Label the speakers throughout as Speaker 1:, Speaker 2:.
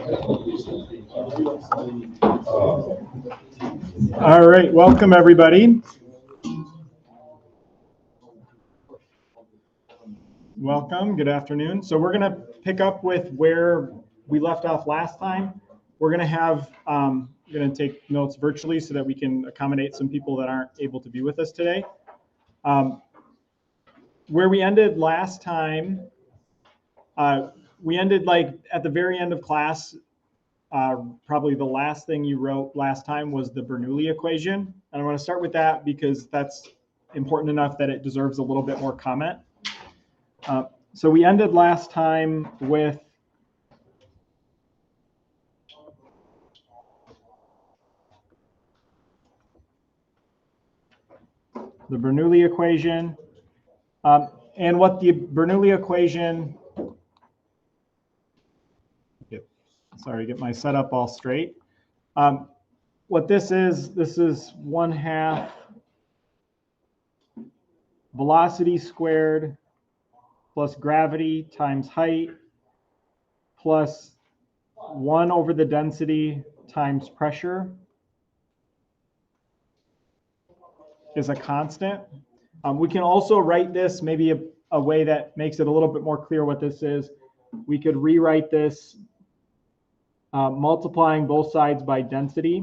Speaker 1: All right, welcome everybody. Welcome, good afternoon. So we're gonna pick up with where we left off last time. We're gonna have, we're gonna take notes virtually so that we can accommodate some people that aren't able to be with us today. Where we ended last time, we ended like at the very end of class. Probably the last thing you wrote last time was the Bernoulli equation. And I want to start with that because that's important enough that it deserves a little bit more comment. So we ended last time with the Bernoulli equation. And what the Bernoulli equation, sorry, get my setup all straight. What this is 1/2 velocity squared plus gravity times height plus 1 over the density times pressure is a constant. We can also write this maybe a way that makes it a little bit more clear what this is. We could rewrite this multiplying both sides by density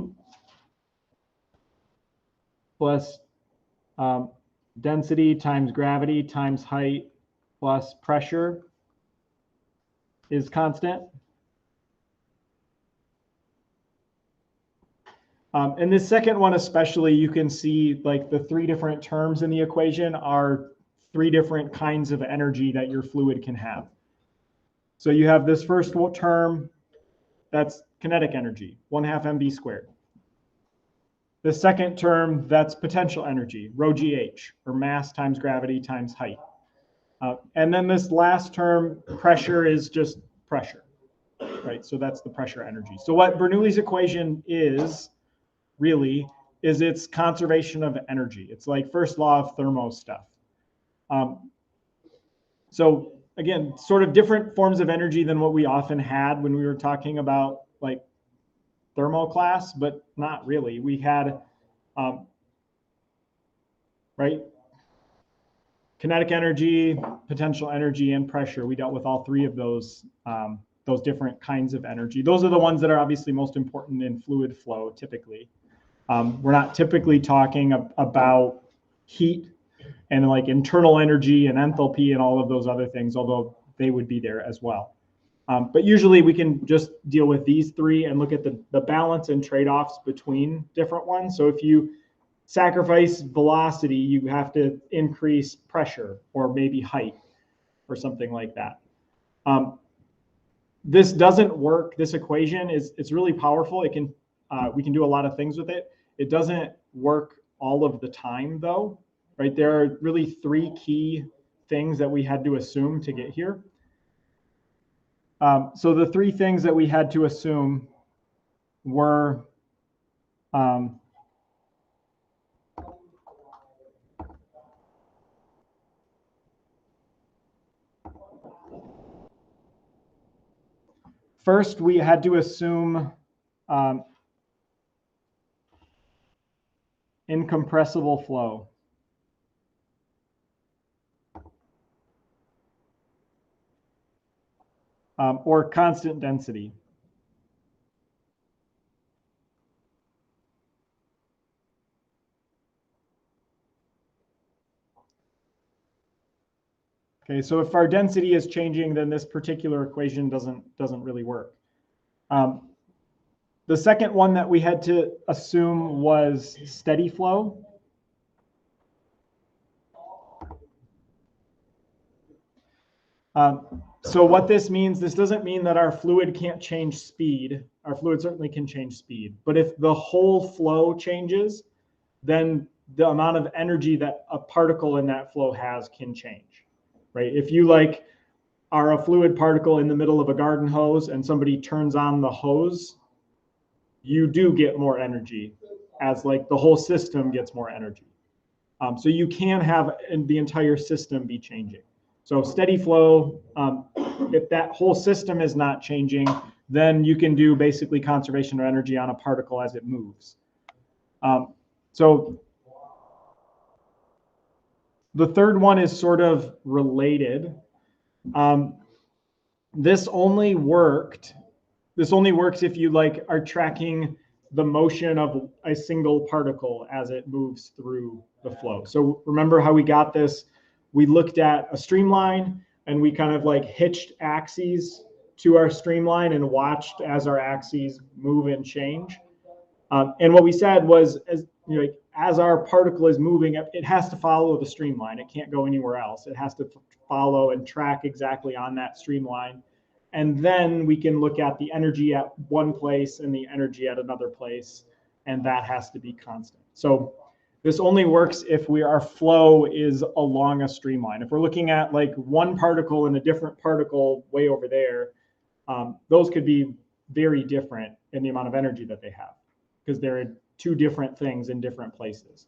Speaker 1: plus density times gravity times height plus pressure is constant. And this second one especially, you can see like the 3 different terms in the equation are 3 different kinds of energy that your fluid can have. So you have this first term, that's kinetic energy, 1/2 mv squared. The second term, that's potential energy, rho gh, or mass times gravity times height. And then this last term, pressure, is just pressure, right? So that's the pressure energy. So what Bernoulli's equation is, really, is it's conservation of energy. It's like first law of thermo stuff. So again, sort of different forms of energy than what we often had when we were talking about like thermal class, but not really. We had, right, kinetic energy, potential energy, and pressure. We dealt with all 3 of those different kinds of energy. Those are the ones that are obviously most important in fluid flow typically. We're not typically talking about heat and like internal energy and enthalpy and all of those other things, although they would be there as well. But usually we can just deal with these 3 and look at the balance and trade-offs between different ones. So if you sacrifice velocity, you have to increase pressure or maybe height or something like that. This doesn't work. This equation it's really powerful. It can we can do a lot of things with it. It doesn't work all of the time though, right? There are really 3 key things that we had to assume to get here. So the 3 things that we had to assume were first, we had to assume incompressible flow. Or constant density. Okay, so if our density is changing, then this particular equation doesn't really work. The second one that we had to assume was steady flow. So what this means, this doesn't mean that our fluid can't change speed. Our fluid certainly can change speed. But if the whole flow changes, then the amount of energy that a particle in that flow has can change, right? If you like are a fluid particle in the middle of a garden hose and somebody turns on the hose, you do get more energy as like the whole system gets more energy. So you can have the entire system be changing. So steady flow, if that whole system is not changing, then you can do basically conservation of energy on a particle as it moves. So the third one is sort of related. This only works if you are tracking the motion of a single particle as it moves through the flow. So remember how we got this? We looked at a streamline and we kind of hitched axes to our streamline and watched as our axes move and change. And what we said was, as our particle is moving, it has to follow the streamline. It can't go anywhere else. It has to follow and track exactly on that streamline. And then we can look at the energy at one place and the energy at another place, and that has to be constant. So this only works if our flow is along a streamline. If we're looking at one particle and a different particle way over there, those could be very different in the amount of energy that they have, because they're two different things in different places.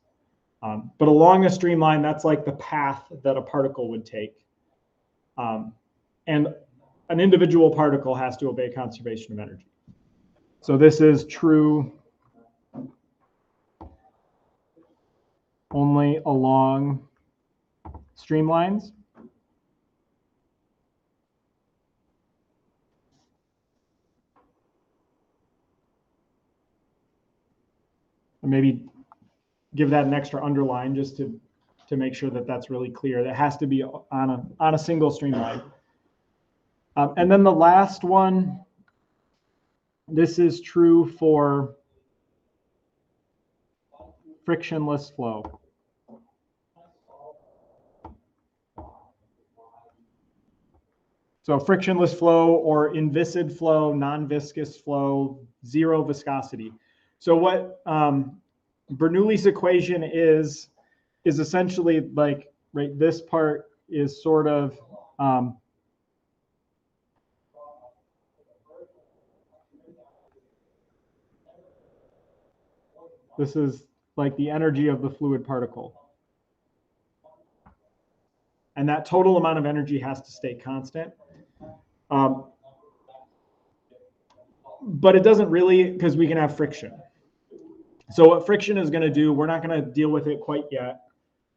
Speaker 1: But along a streamline, that's like the path that a particle would take. And an individual particle has to obey conservation of energy. So this is true only along streamlines. And maybe give that an extra underline just to make sure that that's really clear. That has to be on a single streamline. And then the last one, this is true for frictionless flow. So frictionless flow or inviscid flow, non-viscous flow, zero viscosity. So what Bernoulli's equation is essentially this part is sort of this is the energy of the fluid particle. And that total amount of energy has to stay constant. But it doesn't really, because we can have friction. So what friction is going to do, we're not going to deal with it quite yet.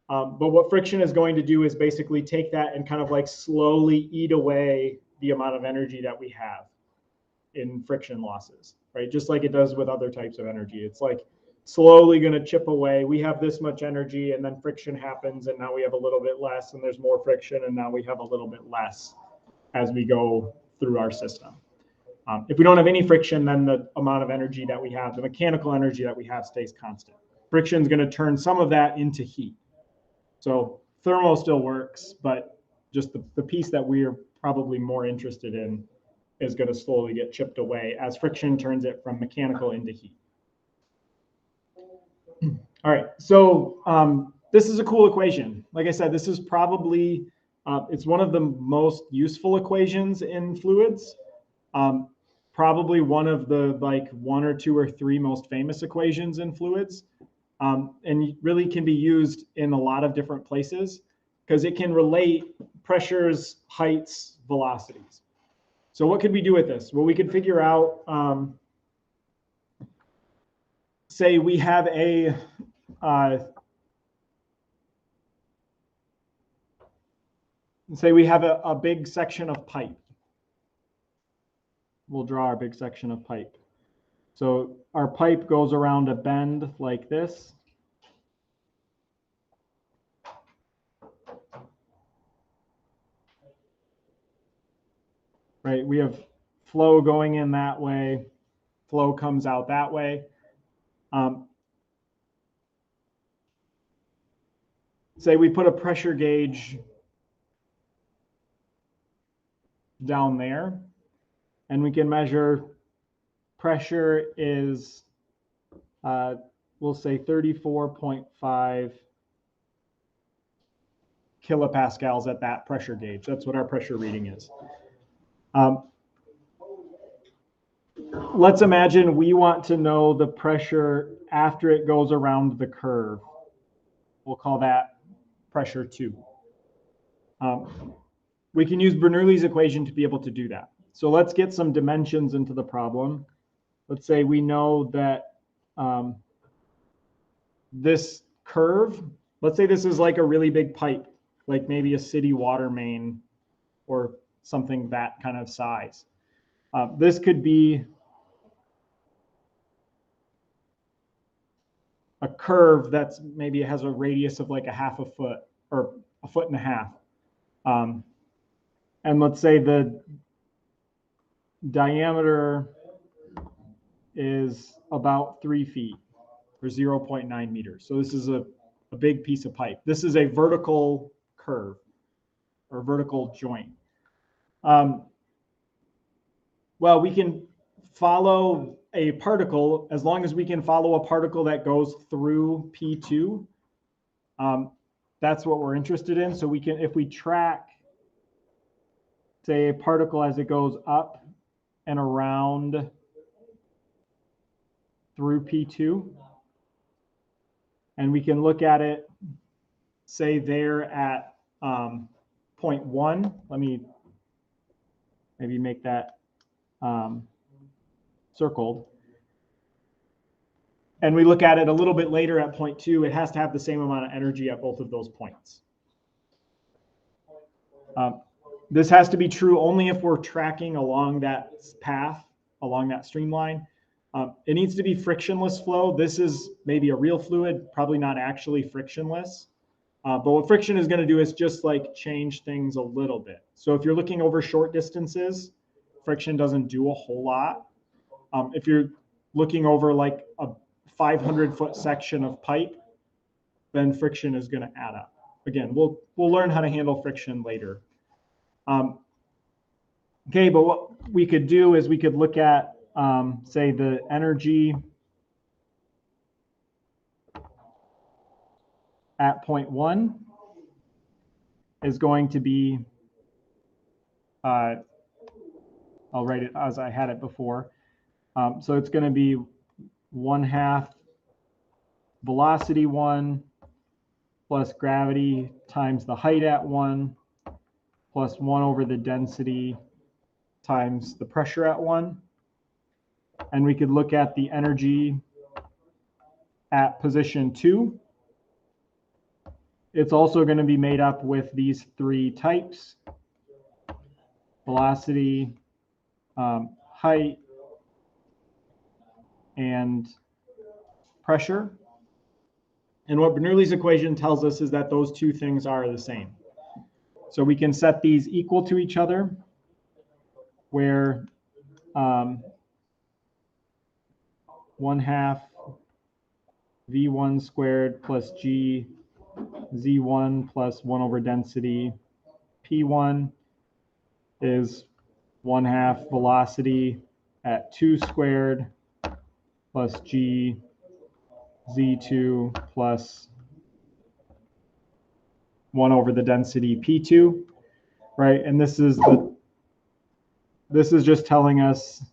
Speaker 1: But what friction is going to do is basically take that and kind of slowly eat away the amount of energy that we have in friction losses, right? Just like it does with other types of energy. It's slowly going to chip away. We have this much energy and then friction happens and now we have a little bit less and there's more friction and now we have a little bit less as we go through our system. If we don't have any friction, then the amount of energy that we have, the mechanical energy that we have, stays constant. Friction is going to turn some of that into heat. So thermal still works, but just the piece that we're probably more interested in is going to slowly get chipped away as friction turns it from mechanical into heat. All right, so this is a cool equation. Like I said, this is probably, it's one of the most useful equations in fluids. Probably one of the one or two or three most famous equations in fluids. And really can be used in a lot of different places because it can relate pressures, heights, velocities. So what could we do with this? Well, we could figure out, say we have a big section of pipe. We'll draw our big section of pipe. So our pipe goes around a bend like this. Right, we have flow going in that way, flow comes out that way. Say we put a pressure gauge down there, and we can measure pressure is, we'll say 34.5 kilopascals at that pressure gauge. That's what our pressure reading is. Let's imagine we want to know the pressure after it goes around the curve. We'll call that pressure 2. We can use Bernoulli's equation to be able to do that. So let's get some dimensions into the problem. Let's say we know that this curve, let's say this is like a really big pipe, like maybe a city water main or something that kind of size. This could be a curve that's maybe it has a radius of like a half a foot or a foot and a half. And let's say the diameter is about 3 feet or 0.9 meters. So this is a big piece of pipe. This is a vertical curve or vertical joint. Well, we can follow a particle as long as we can follow a particle that goes through P2. That's what we're interested in. So we can, if we track, say, a particle as it goes up and around through P2, and we can look at it, say, there at 0.1. Let me maybe make that circled. And we look at it a little bit later at 0.2, it has to have the same amount of energy at both of those points. This has to be true only if we're tracking along that path, along that streamline. It needs to be frictionless flow. This is maybe a real fluid, probably not actually frictionless. But what friction is going to do is just like change things a little bit. So if you're looking over short distances, friction doesn't do a whole lot. If you're looking over like a 500-foot section of pipe, then friction is going to add up. Again, we'll learn how to handle friction later. Okay, but what we could do is we could look at, say, the energy at 0.1 is going to be, I'll write it as I had it before. So it's going to be 1/2 velocity 1 plus gravity times the height at 1 plus 1 over the density times the pressure at 1. And we could look at the energy at position 2. It's also going to be made up with these 3 types: velocity, height, and pressure. And what Bernoulli's equation tells us is that those 2 things are the same. So we can set these equal to each other, where 1/2 V1 squared plus G Z1 plus 1 over density P1 is 1/2 velocity at 2 squared plus G Z2 plus 1 over the density P2, right? And this is just telling us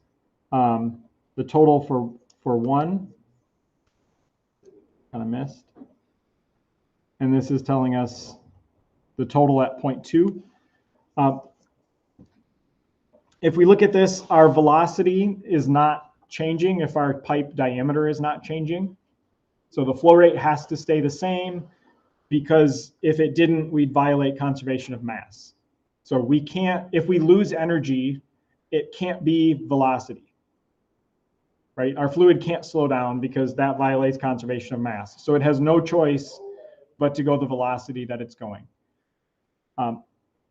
Speaker 1: the total for 1, kind of missed. And this is telling us the total at 0.2. If we look at this, our velocity is not changing if our pipe diameter is not changing. So the flow rate has to stay the same, because if it didn't, we'd violate conservation of mass. So we can't, if we lose energy, it can't be velocity, right? Our fluid can't slow down because that violates conservation of mass. So it has no choice but to go the velocity that it's going.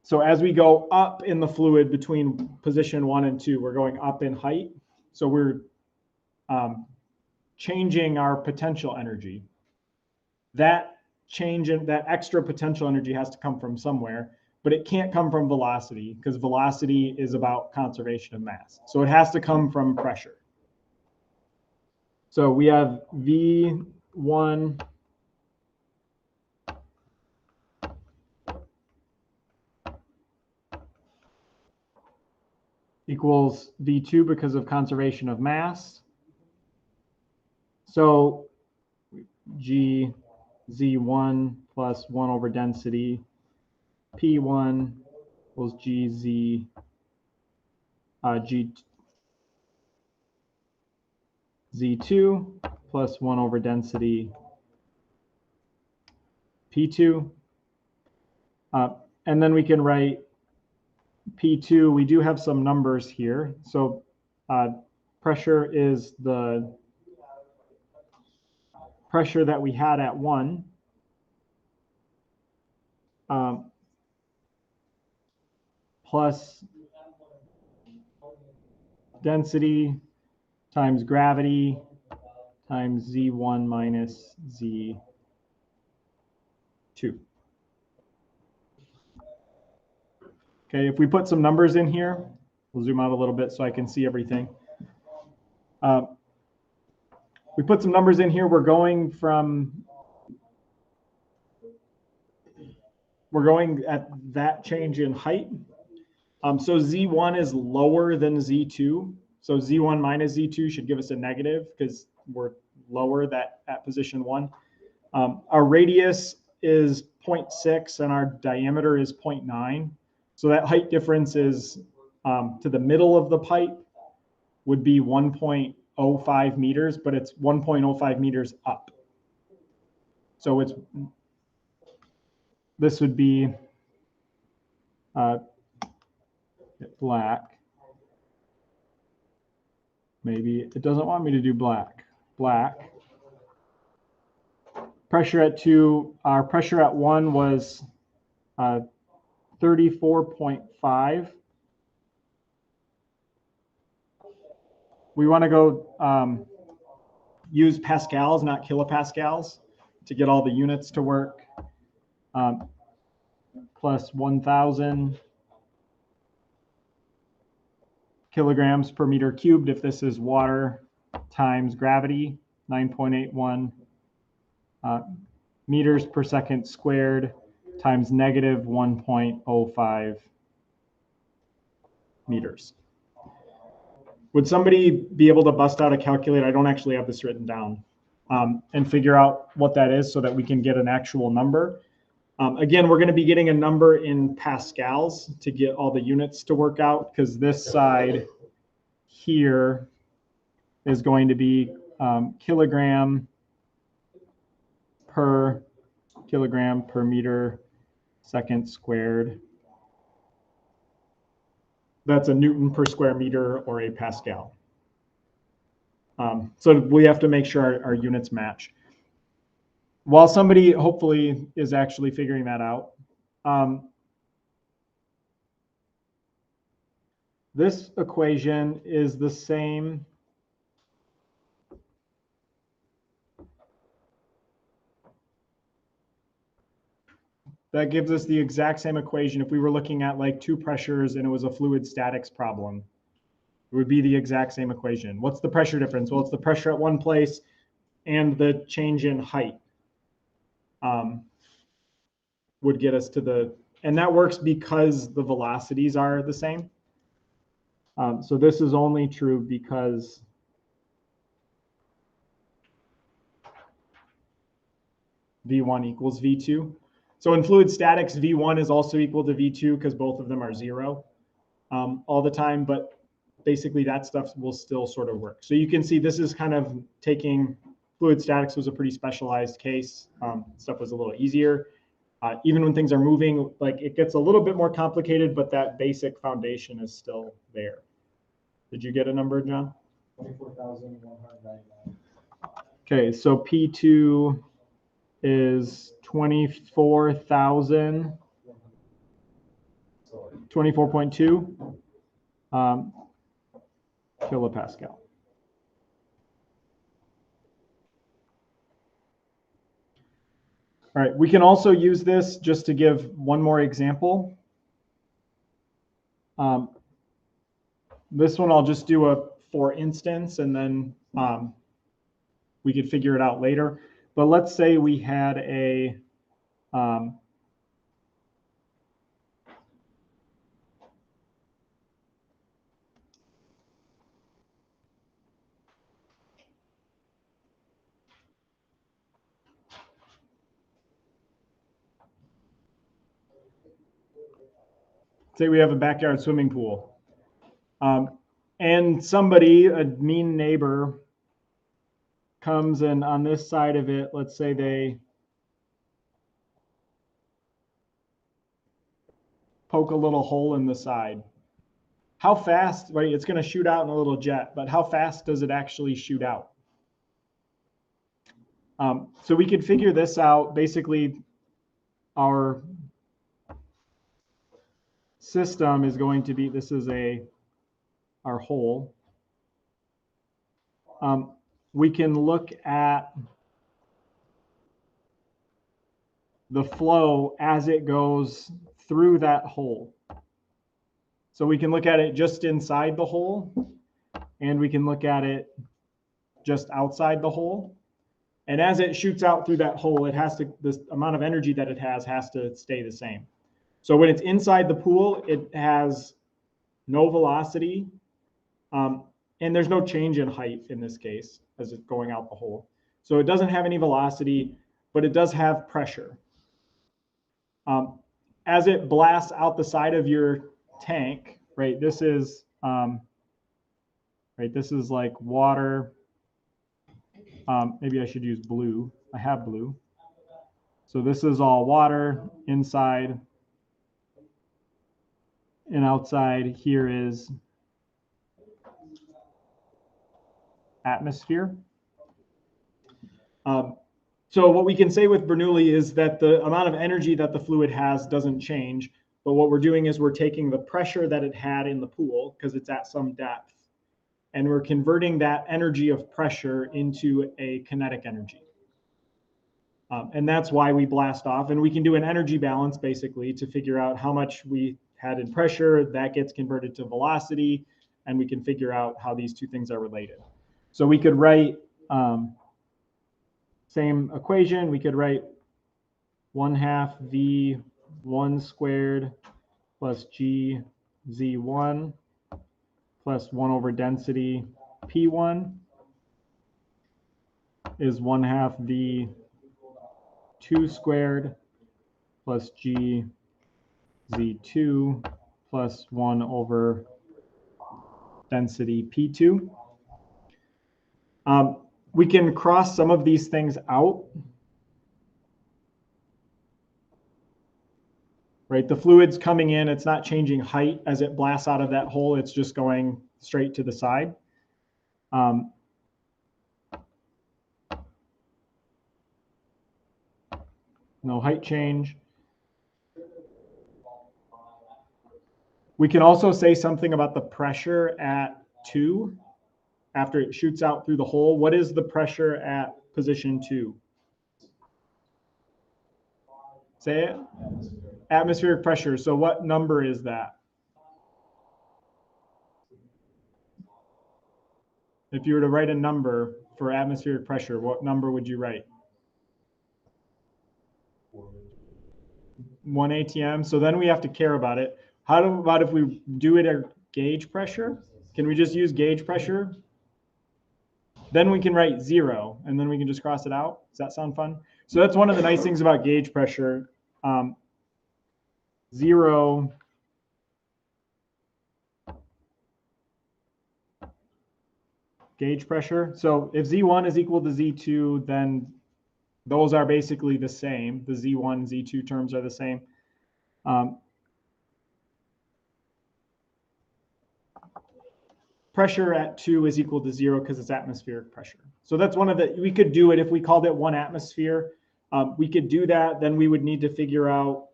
Speaker 1: So as we go up in the fluid between position 1 and 2, we're going up in height. So we're changing our potential energy. That change in that extra potential energy has to come from somewhere, but it can't come from velocity, because velocity is about conservation of mass. So it has to come from pressure. So we have V1 equals V2 because of conservation of mass. So G Z1 plus 1 over density P1 equals G Z Z2 plus 1 over density P2. And then we can write P2. We do have some numbers here. So pressure is the pressure that we had at 1. Plus density times gravity times Z1 minus Z2. Okay, if we put some numbers in here, we'll zoom out a little bit so I can see everything. We put some numbers in here. We're going at that change in height. So Z1 is lower than Z2. So Z1 minus Z2 should give us a negative because we're lower at position 1. Our radius is 0.6 and our diameter is 0.9. So that height difference is to the middle of the pipe would be 1.05 meters, but it's 1.05 meters up. So this would be black. Maybe it doesn't want me to do black. Black. Pressure at 2, our pressure at 1 was 34.5. We want to go use pascals, not kilopascals, to get all the units to work. Plus 1,000 kilograms per meter cubed if this is water, times gravity, 9.81 meters per second squared, times negative 1.05 meters. Would somebody be able to bust out a calculator? I don't actually have this written down, and figure out what that is so that we can get an actual number. Again, we're going to be getting a number in pascals to get all the units to work out, because this side here is going to be kilogram per meter second squared. That's a Newton per square meter or a Pascal. So we have to make sure our units match. While somebody hopefully is actually figuring that out, this equation is the same. That gives us the exact same equation if we were looking at like 2 pressures and it was a fluid statics problem. It would be the exact same equation. What's the pressure difference? Well, it's the pressure at one place and the change in height would get us to the, and that works because the velocities are the same. So this is only true because V1 equals V2. So in fluid statics, V1 is also equal to V2 because both of them are 0 all the time, but basically that stuff will still sort of work. So you can see this is kind of taking, fluid statics was a pretty specialized case. Stuff was a little easier. Even when things are moving, like it gets a little bit more complicated, but that basic foundation is still there. Did you get a number, John?
Speaker 2: 24,199.
Speaker 1: Okay, so P2 is 24,000, 24.2 kilopascal. All right, we can also use this just to give one more example. This one I'll just do a for instance, and then we could figure it out later. But let's say we had a say we have a backyard swimming pool. and somebody, a mean neighbor, comes and on this side of it, let's say they poke a little hole in the side. How fast, right? It's going to shoot out in a little jet, but how fast does it actually shoot out? So we could figure this out. Basically, our system is going to be, this is our hole. We can look at the flow as it goes through that hole. So we can look at it just inside the hole, and we can look at it just outside the hole. And as it shoots out through that hole, it has to, this amount of energy that it has to stay the same. So when it's inside the pool, it has no velocity, and there's no change in height in this case as it's going out the hole. So it doesn't have any velocity, but it does have pressure. As it blasts out the side of your tank, right? This is right. This is like water. Maybe I should use blue. I have blue. So this is all water inside, and outside here is atmosphere. So what we can say with Bernoulli is that the amount of energy that the fluid has doesn't change, but what we're doing is we're taking the pressure that it had in the pool, because it's at some depth, and we're converting that energy of pressure into a kinetic energy. And that's why we blast off, and we can do an energy balance basically to figure out how much we had in pressure, that gets converted to velocity, and we can figure out how these two things are related. So we could write, same equation, we could write 1/2 V1 squared plus G Z1 plus 1 over density P1 is 1/2 V2 squared plus G Z2 plus 1 over density P2. We can cross some of these things out. Right, the fluid's coming in, it's not changing height as it blasts out of that hole, it's just going straight to the side. No height change. We can also say something about the pressure at 2 after it shoots out through the hole. What is the pressure at position 2? Say it. Atmospheric pressure. So what number is that? If you were to write a number for atmospheric pressure, what number would you write? 1 atm. So then we have to care about it. How about if we do it at gauge pressure? Can we just use gauge pressure? Then we can write 0, and then we can just cross it out. Does that sound fun? So that's one of the nice things about gauge pressure. 0 gauge pressure. So if Z1 is equal to Z2, then those are basically the same. The Z1, Z2 terms are the same. Pressure at 2 is equal to 0 because it's atmospheric pressure. So that's one of the, we could do it if we called it 1 atmosphere. We could do that. Then we would need to figure out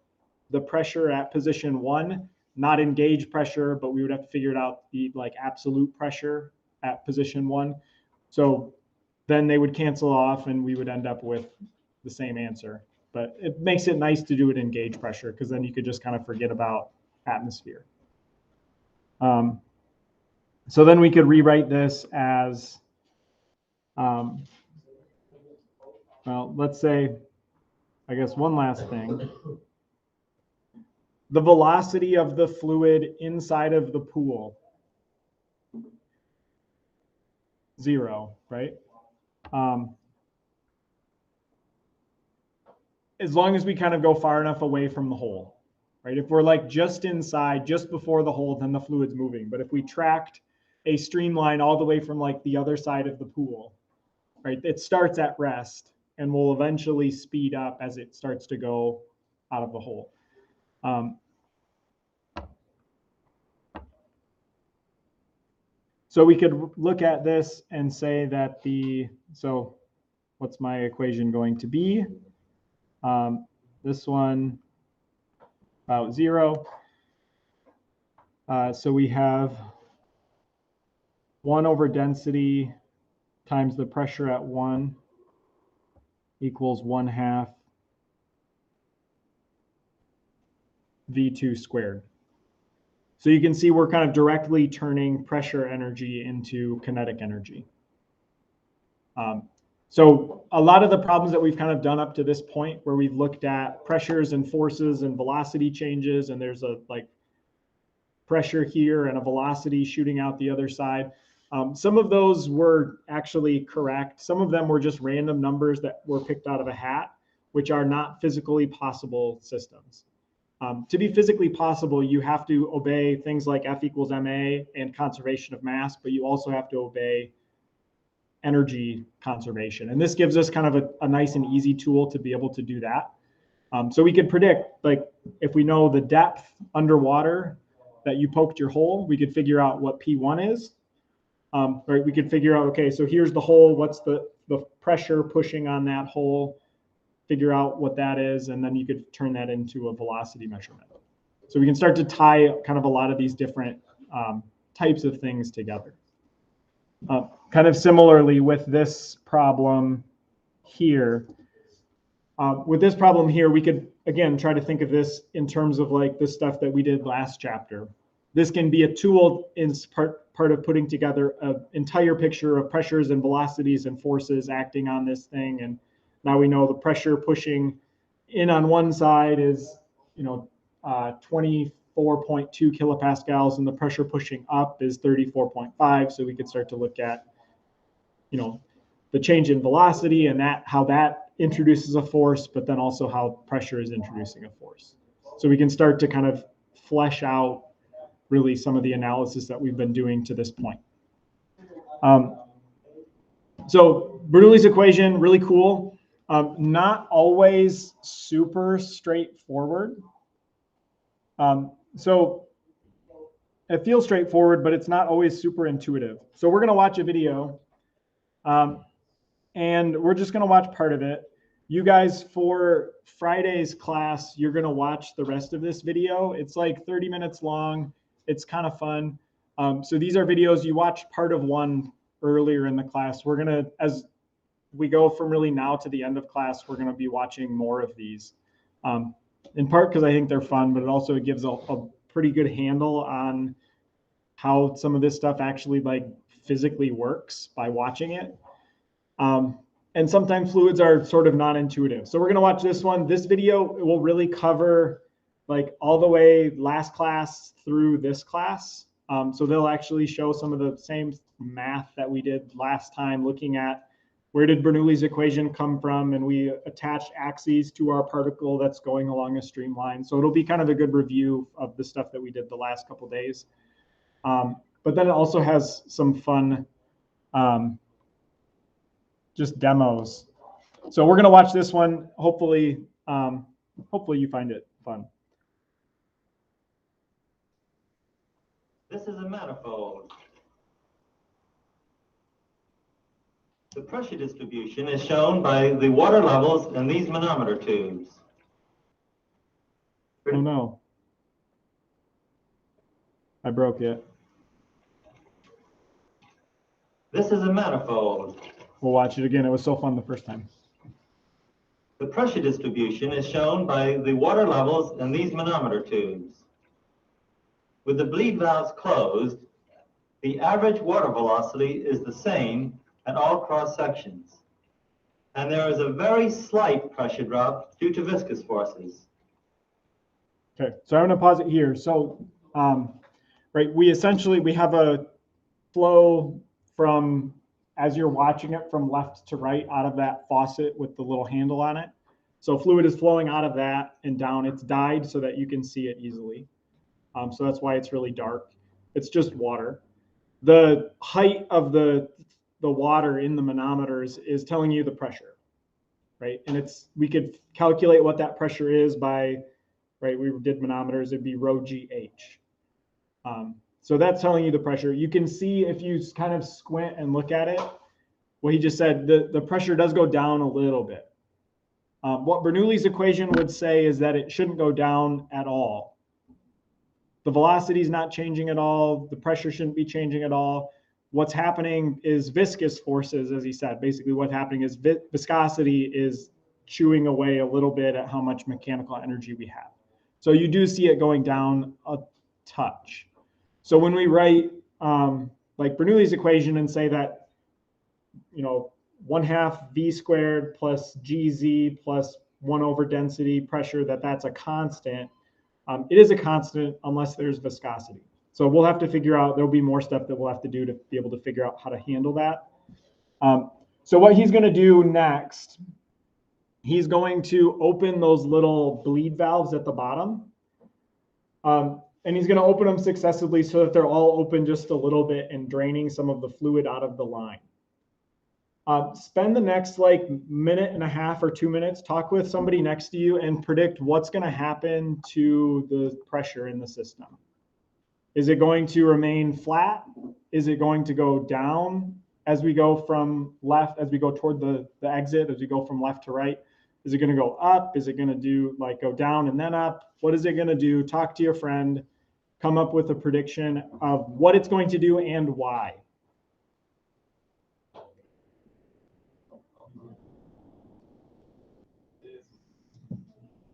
Speaker 1: the pressure at position 1, not in gauge pressure, but we would have to figure it out the like absolute pressure at position 1. So then they would cancel off and we would end up with the same answer. But it makes it nice to do it in gauge pressure because then you could just kind of forget about atmosphere. So then we could rewrite this as, well, let's say, I guess one last thing. The velocity of the fluid inside of the pool, 0, right? As long as we kind of go far enough away from the hole, right? If we're like just inside, just before the hole, then the fluid's moving. But if we tracked a streamline all the way from like the other side of the pool, right? It starts at rest and will eventually speed up as it starts to go out of the hole. So we could look at this and say that so what's my equation going to be? This one, about 0. So we have 1 over density times the pressure at 1 equals 1/2 V2 squared. So you can see we're kind of directly turning pressure energy into kinetic energy. So a lot of the problems that we've kind of done up to this point, where we've looked at pressures and forces and velocity changes, and there's a like pressure here and a velocity shooting out the other side. Some of those were actually correct. Some of them were just random numbers that were picked out of a hat, which are not physically possible systems. To be physically possible, you have to obey things like F equals ma and conservation of mass, but you also have to obey energy conservation. And this gives us kind of a nice and easy tool to be able to do that. So we could predict, like if we know the depth underwater that you poked your hole, we could figure out what P1 is. Right, we could figure out, okay, so here's the hole, what's the pressure pushing on that hole, figure out what that is, and then you could turn that into a velocity measurement. So we can start to tie kind of a lot of these different types of things together. Kind of similarly with this problem here. With this problem here, we could, again, try to think of this in terms of like the stuff that we did last chapter. This can be a tool in part of putting together an entire picture of pressures and velocities and forces acting on this thing. And now we know the pressure pushing in on one side is, 24.2 kilopascals, and the pressure pushing up is 34.5. So we could start to look at, the change in velocity and how that introduces a force, but then also how pressure is introducing a force. So we can start to kind of flesh out really some of the analysis that we've been doing to this point. So Bernoulli's equation, really cool. Not always super straightforward. So it feels straightforward, but it's not always super intuitive. So we're going to watch a video, and we're just going to watch part of it. You guys, for Friday's class, you're going to watch the rest of this video. It's like 30 minutes long. It's kind of fun. So these are videos. You watched part of one earlier in the class. We're going to, as we go from really now to the end of class, we're going to be watching more of these. In part because I think they're fun, but it also gives a pretty good handle on how some of this stuff actually like physically works by watching it. And sometimes fluids are sort of non-intuitive. So we're going to watch this one. This video will really cover like all the way last class through this class. So they'll actually show some of the same math that we did last time, looking at where did Bernoulli's equation come from, and we attached axes to our particle that's going along a streamline. So it'll be kind of a good review of the stuff that we did the last couple days. But then it also has some fun just demos. So we're going to watch this one. Hopefully you find it fun.
Speaker 2: This is a manifold. The pressure distribution is shown by the water levels in these manometer tubes.
Speaker 1: Oh no. I broke it.
Speaker 2: This is a manifold.
Speaker 1: We'll watch it again. It was so fun the first time.
Speaker 2: The pressure distribution is shown by the water levels in these manometer tubes. With the bleed valves closed, the average water velocity is the same at all cross sections. And there is a very slight pressure drop due to viscous forces.
Speaker 1: Okay, so I'm going to pause it here. So, right, we have a flow from, as you're watching it, from left to right out of that faucet with the little handle on it. So fluid is flowing out of that and down. It's dyed so that you can see it easily. So that's why it's really dark. It's just water. The height of the water in the manometers is telling you the pressure, right? And we could calculate what that pressure is by, right, we did manometers, it'd be rho GH. So that's telling you the pressure. You can see if you kind of squint and look at it, what he just said, the pressure does go down a little bit. What Bernoulli's equation would say is that it shouldn't go down at all. The velocity is not changing at all. The pressure shouldn't be changing at all. What's happening is viscous forces, as he said. Basically, what's happening is viscosity is chewing away a little bit at how much mechanical energy we have. So you do see it going down a touch. So when we write like Bernoulli's equation and say that, 1/2 v squared plus gz plus 1 over density pressure, that's a constant. It is a constant unless there's viscosity. So we'll have to figure out, there'll be more stuff that we'll have to do to be able to figure out how to handle that. So what he's going to do next, he's going to open those little bleed valves at the bottom. And he's going to open them successively so that they're all open just a little bit and draining some of the fluid out of the line. Spend the next minute and a half or 2 minutes, talk with somebody next to you and predict what's going to happen to the pressure in the system. Is it going to remain flat? Is it going to go down as we go from left, as we go toward the exit, as we go from left to right? Is it going to go up? Is it going to do go down and then up? What is it going to do? Talk to your friend, come up with a prediction of what it's going to do and why.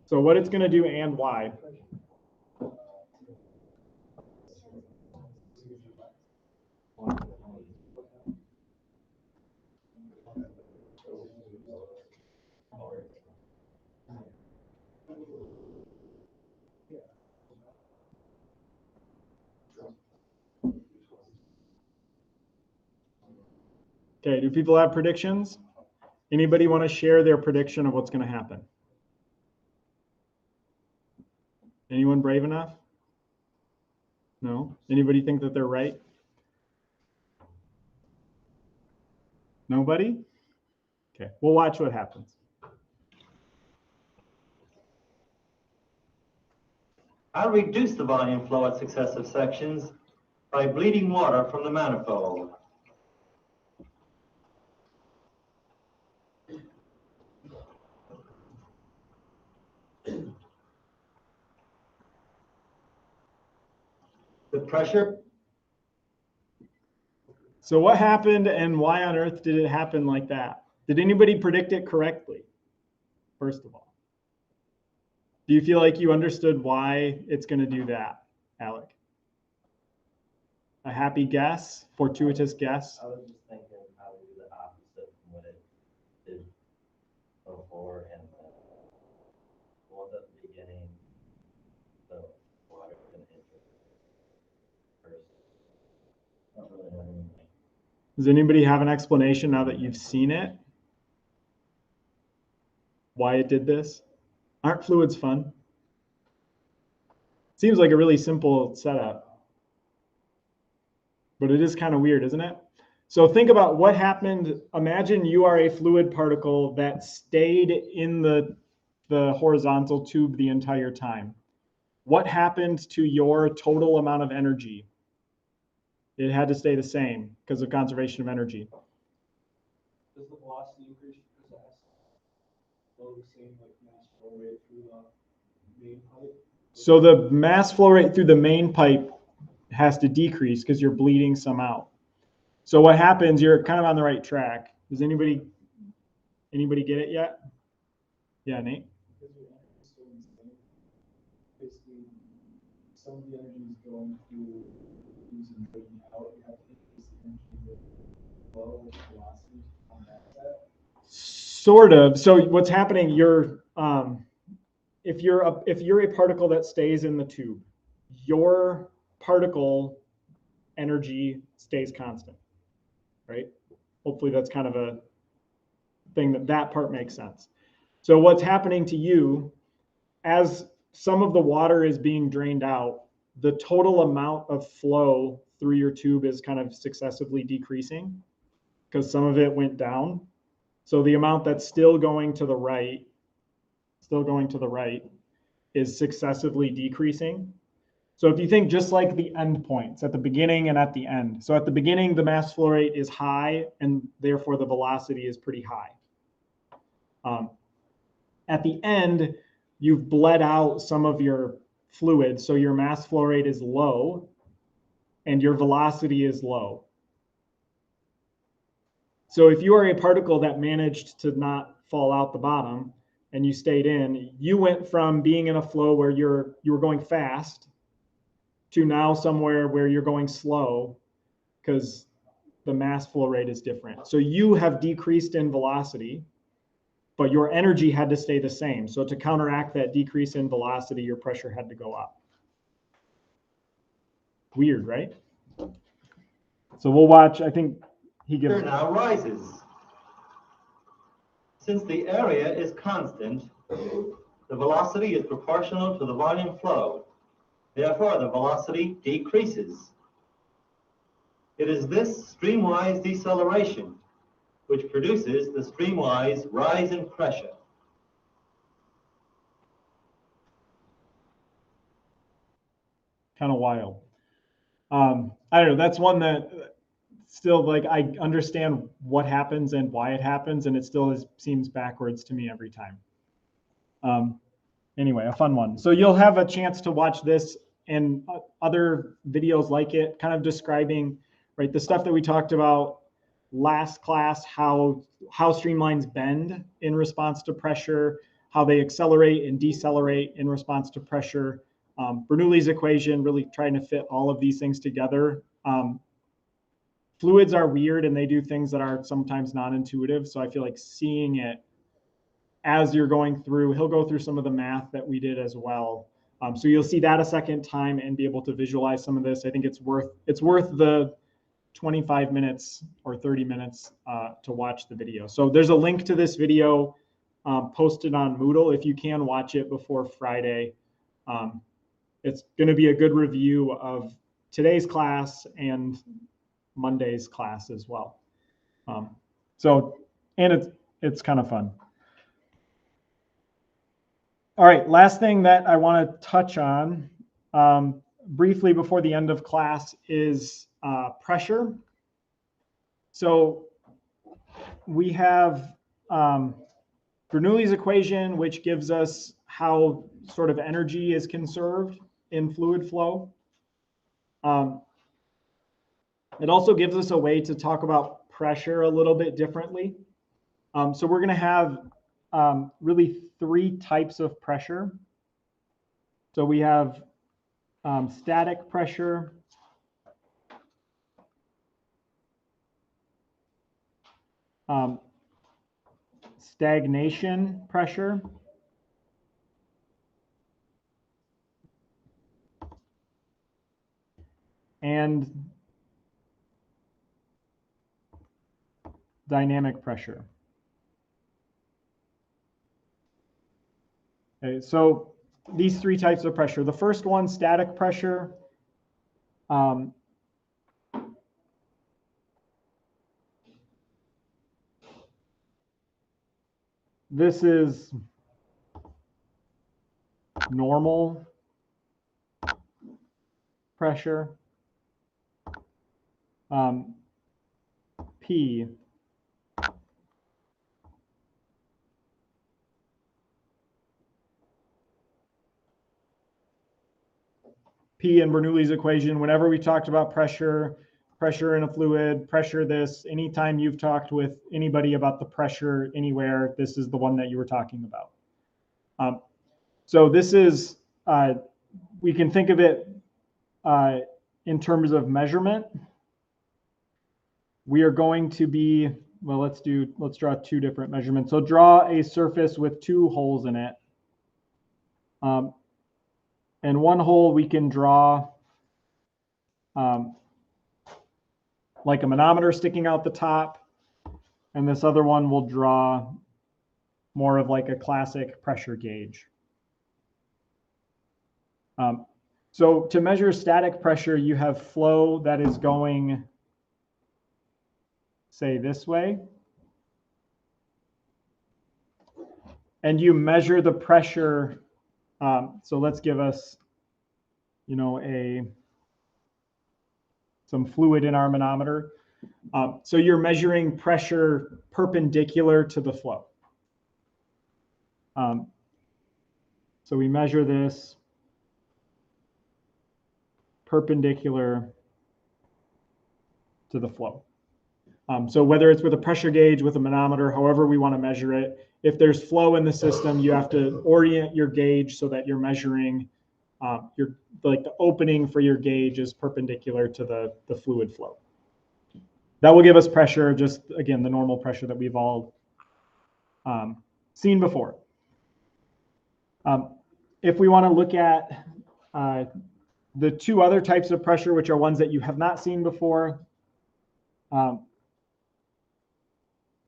Speaker 1: So what it's going to do and why. Okay, do people have predictions? Anybody want to share their prediction of what's going to happen? Anyone brave enough? No? Anybody think that they're right? Nobody? Okay, we'll watch what happens.
Speaker 2: I'll reduce the volume flow at successive sections by bleeding water from the manifold. The pressure.
Speaker 1: So what happened and why on earth did it happen like that? Did anybody predict it correctly? First of all, do you feel like you understood why it's going to do that, Alec? A happy guess, fortuitous guess?
Speaker 3: I was just thinking how to do the opposite from what it did before, and the ones at the beginning, the water can enter first.
Speaker 1: Does anybody have an explanation now that you've seen it? Why it did this? Aren't fluids fun? Seems like a really simple setup, but it is kind of weird, isn't it? So think about what happened. Imagine you are a fluid particle that stayed in the horizontal tube the entire time. What happened to your total amount of energy? It had to stay the same because of conservation of energy.
Speaker 4: Does the velocity increase because it has to flow the same mass flow rate through the main pipe?
Speaker 1: So the mass flow rate through the main pipe has to decrease because you're bleeding some out. So what happens, you're kind of on the right track. Does anybody get it yet? Yeah, Nate?
Speaker 4: Basically, some of the energy is going through using breaking out. You have to increase the energy with flow with velocity on that side.
Speaker 1: Sort of. So what's happening, if you're a particle that stays in the tube, your particle energy stays constant, right? Hopefully that's kind of a thing that part makes sense. So what's happening to you as some of the water is being drained out, the total amount of flow through your tube is kind of successively decreasing because some of it went down. So the amount that's still going to the right is successively decreasing. So if you think just like the endpoints at the beginning and at the end. So at the beginning, the mass flow rate is high and therefore the velocity is pretty high. At the end, you've bled out some of your fluid, so your mass flow rate is low and your velocity is low. So if you are a particle that managed to not fall out the bottom and you stayed in, you went from being in a flow where you were going fast to now somewhere where you're going slow because the mass flow rate is different. So you have decreased in velocity, but your energy had to stay the same. So to counteract that decrease in velocity, your pressure had to go up. Weird, right? So we'll watch, I think he gives...
Speaker 2: Pressure now rises. Since the area is constant, the velocity is proportional to the volume flowed. Therefore, the velocity decreases. It is this streamwise deceleration which produces the streamwise rise in pressure.
Speaker 1: Kind of wild. I don't know. That's one that still, like, I understand what happens and why it happens, and it still seems backwards to me every time. Anyway, a fun one. So you'll have a chance to watch this and other videos like it, kind of describing, right, the stuff that we talked about last class, how streamlines bend in response to pressure, how they accelerate and decelerate in response to pressure. Bernoulli's equation, really trying to fit all of these things together. Fluids are weird and they do things that are sometimes non-intuitive. So I feel like seeing it as you're going through, he'll go through some of the math that we did as well. So you'll see that a second time and be able to visualize some of this. I think it's worth the 25 minutes or 30 minutes to watch the video. So there's a link to this video posted on Moodle if you can watch it before Friday. It's going to be a good review of today's class and Monday's class as well. And it's kind of fun. All right, last thing that I want to touch on briefly before the end of class is pressure. So we have Bernoulli's equation, which gives us how sort of energy is conserved in fluid flow. It also gives us a way to talk about pressure a little bit differently. So we're going to have really three types of pressure. So we have static pressure, stagnation pressure, and dynamic pressure. Okay, so these three types of pressure. The first one, static pressure. This is normal pressure. P. P in Bernoulli's equation, whenever we talked about pressure in a fluid, pressure this, anytime you've talked with anybody about the pressure anywhere, this is the one that you were talking about. So this is, we can think of it in terms of measurement. We are going to be, well, let's draw two different measurements. So draw a surface with two holes in it. And one hole we can draw like a manometer sticking out the top, and this other one will draw more of like a classic pressure gauge. So to measure static pressure, you have flow that is going, say, this way. And you measure the pressure. So let's give us, you know, some fluid in our manometer. So you're measuring pressure perpendicular to the flow. So we measure this perpendicular to the flow. So whether it's with a pressure gauge, with a manometer, however we want to measure it, if there's flow in the system, you have to orient your gauge so that you're measuring like the opening for your gauge is perpendicular to the fluid flow. That will give us pressure, just again, the normal pressure that we've all seen before. If we want to look at the two other types of pressure, which are ones that you have not seen before,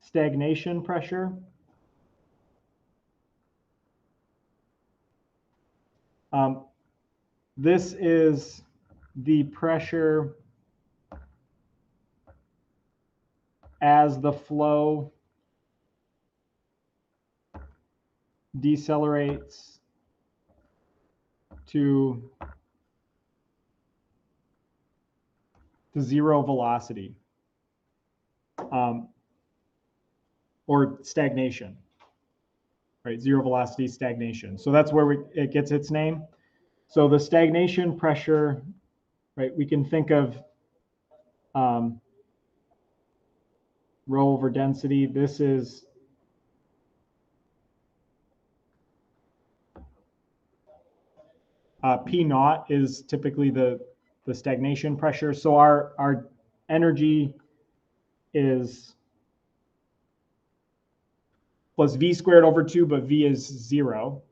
Speaker 1: stagnation pressure. This is the pressure as the flow decelerates to zero velocity, or stagnation, right? Zero velocity stagnation. So that's where it gets its name. So the stagnation pressure, right? We can think of rho over density. This is P naught is typically the stagnation pressure. So our energy is plus V squared over 2, but V is 0.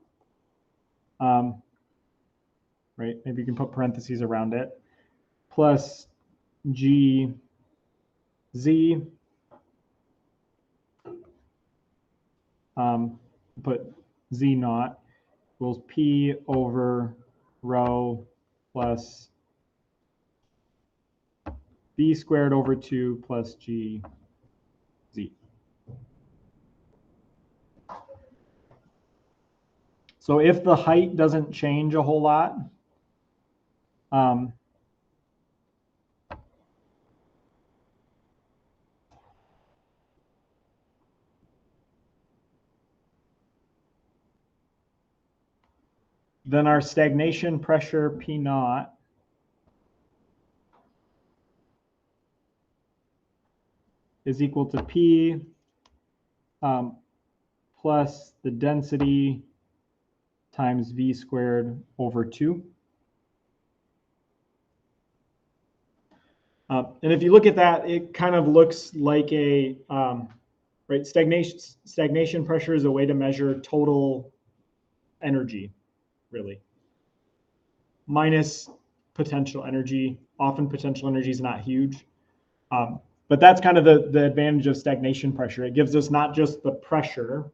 Speaker 1: Right, maybe you can put parentheses around it. Plus G Z. Put Z naught equals P over rho plus V squared over 2 plus G Z. So if the height doesn't change a whole lot, then our stagnation pressure P naught is equal to P plus the density times V squared over 2. And if you look at that, it kind of looks like a, right, stagnation pressure is a way to measure total energy, really, minus potential energy. Often potential energy is not huge. But that's kind of the advantage of stagnation pressure. It gives us not just the pressure,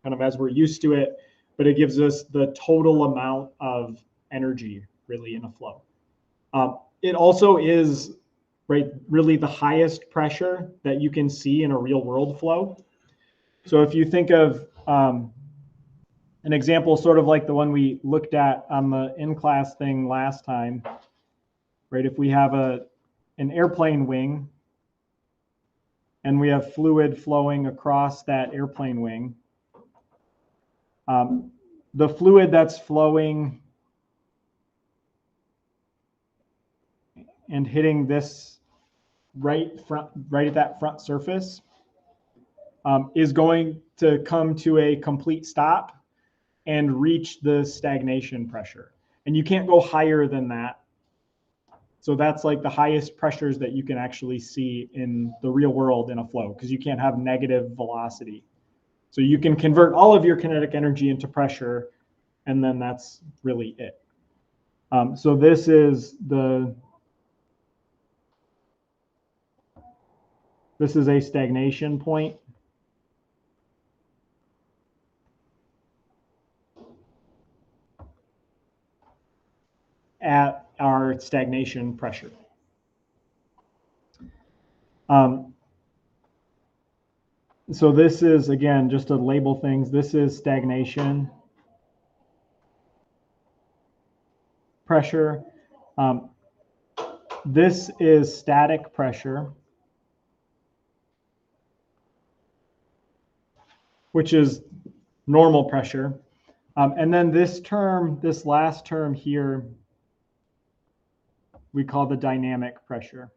Speaker 1: kind of as we're used to it, but it gives us the total amount of energy, really, in a flow. It also is, right, really the highest pressure that you can see in a real world flow. So if you think of an example sort of like the one we looked at on the in-class thing last time, right? If we have an airplane wing and we have fluid flowing across that airplane wing, the fluid that's flowing and hitting this right at that front surface is going to come to a complete stop and reach the stagnation pressure. And you can't go higher than that. So that's like the highest pressures that you can actually see in the real world in a flow, because you can't have negative velocity. So you can convert all of your kinetic energy into pressure, and then that's really it. So this is a stagnation point. at our stagnation pressure. So this is, again, just to label things, this is stagnation pressure. This is static pressure, which is normal pressure. And then this term, this last term here, we call the dynamic pressure.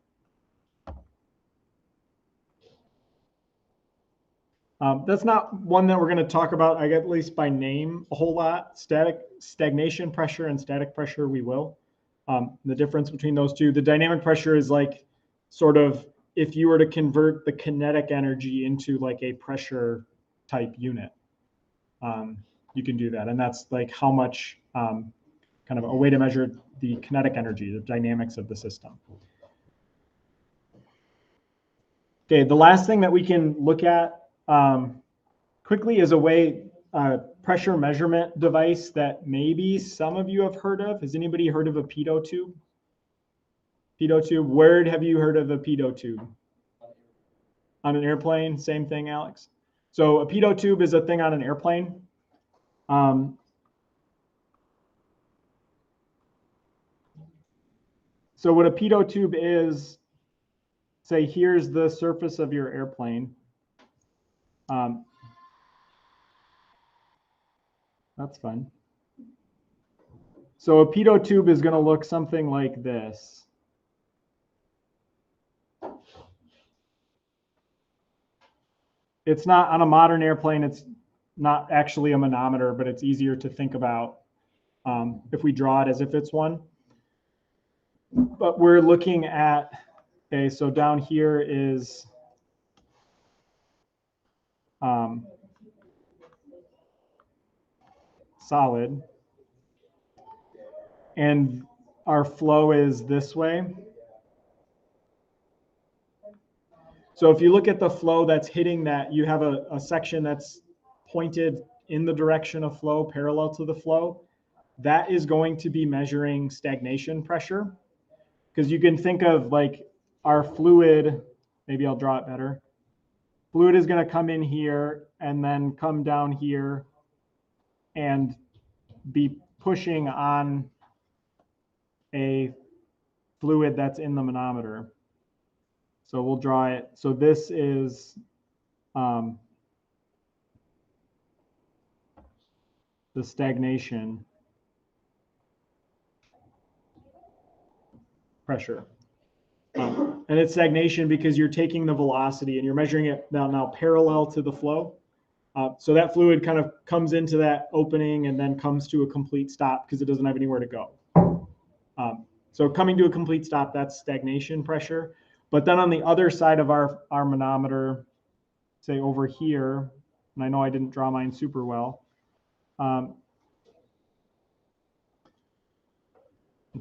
Speaker 1: That's not one that we're going to talk about, at least by name, a whole lot. Stagnation pressure and static pressure, we will. The difference between those two, the dynamic pressure is like sort of if you were to convert the kinetic energy into like a pressure type unit, you can do that. And that's like how much, kind of a way to measure the kinetic energy, the dynamics of the system. Okay, the last thing that we can look at quickly is a way, pressure measurement device that maybe some of you have heard of. Has anybody heard of a pitot tube? Pitot tube, where have you heard of a pitot tube? On an airplane, same thing, Alex. So a pitot tube is a thing on an airplane. So what a pitot tube is, say here's the surface of your airplane. That's fun. So a pitot tube is going to look something like this. It's not on a modern airplane, it's not actually a manometer, but it's easier to think about if we draw it as if it's one. But we're looking at, okay, so down here is solid. And our flow is this way. So if you look at the flow that's hitting that, you have a section that's pointed in the direction of flow, parallel to the flow. That is going to be measuring stagnation pressure. Because you can think of like our fluid, maybe I'll draw it better. Fluid is going to come in here and then come down here and be pushing on a fluid that's in the manometer. So we'll draw it. So this is the stagnation pressure. And it's stagnation because you're taking the velocity and you're measuring it now parallel to the flow. So that fluid kind of comes into that opening and then comes to a complete stop because it doesn't have anywhere to go. So coming to a complete stop, that's stagnation pressure. But then on the other side of our manometer, say over here, and I know I didn't draw mine super well.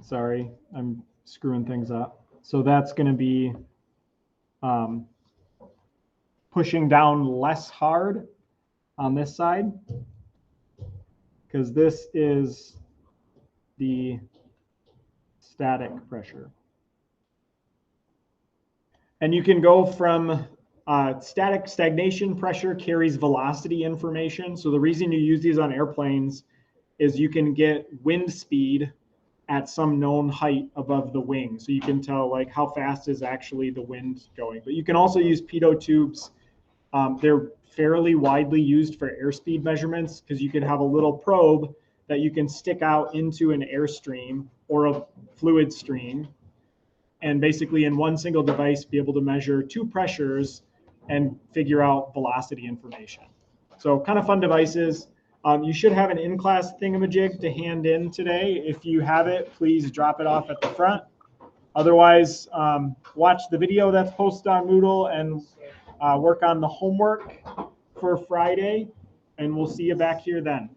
Speaker 1: Sorry, I'm screwing things up. So that's going to be pushing down less hard on this side, because this is the static pressure. And you can go from stagnation pressure carries velocity information. So the reason you use these on airplanes is you can get wind speed at some known height above the wing. So you can tell like how fast is actually the wind going. But you can also use pitot tubes. They're fairly widely used for airspeed measurements because you can have a little probe that you can stick out into an airstream or a fluid stream, and basically in one single device be able to measure two pressures and figure out velocity information. So kind of fun devices. You should have an in-class thingamajig to hand in today. If you have it, please drop it off at the front. Otherwise, watch the video that's posted on Moodle and work on the homework for Friday, and we'll see you back here then.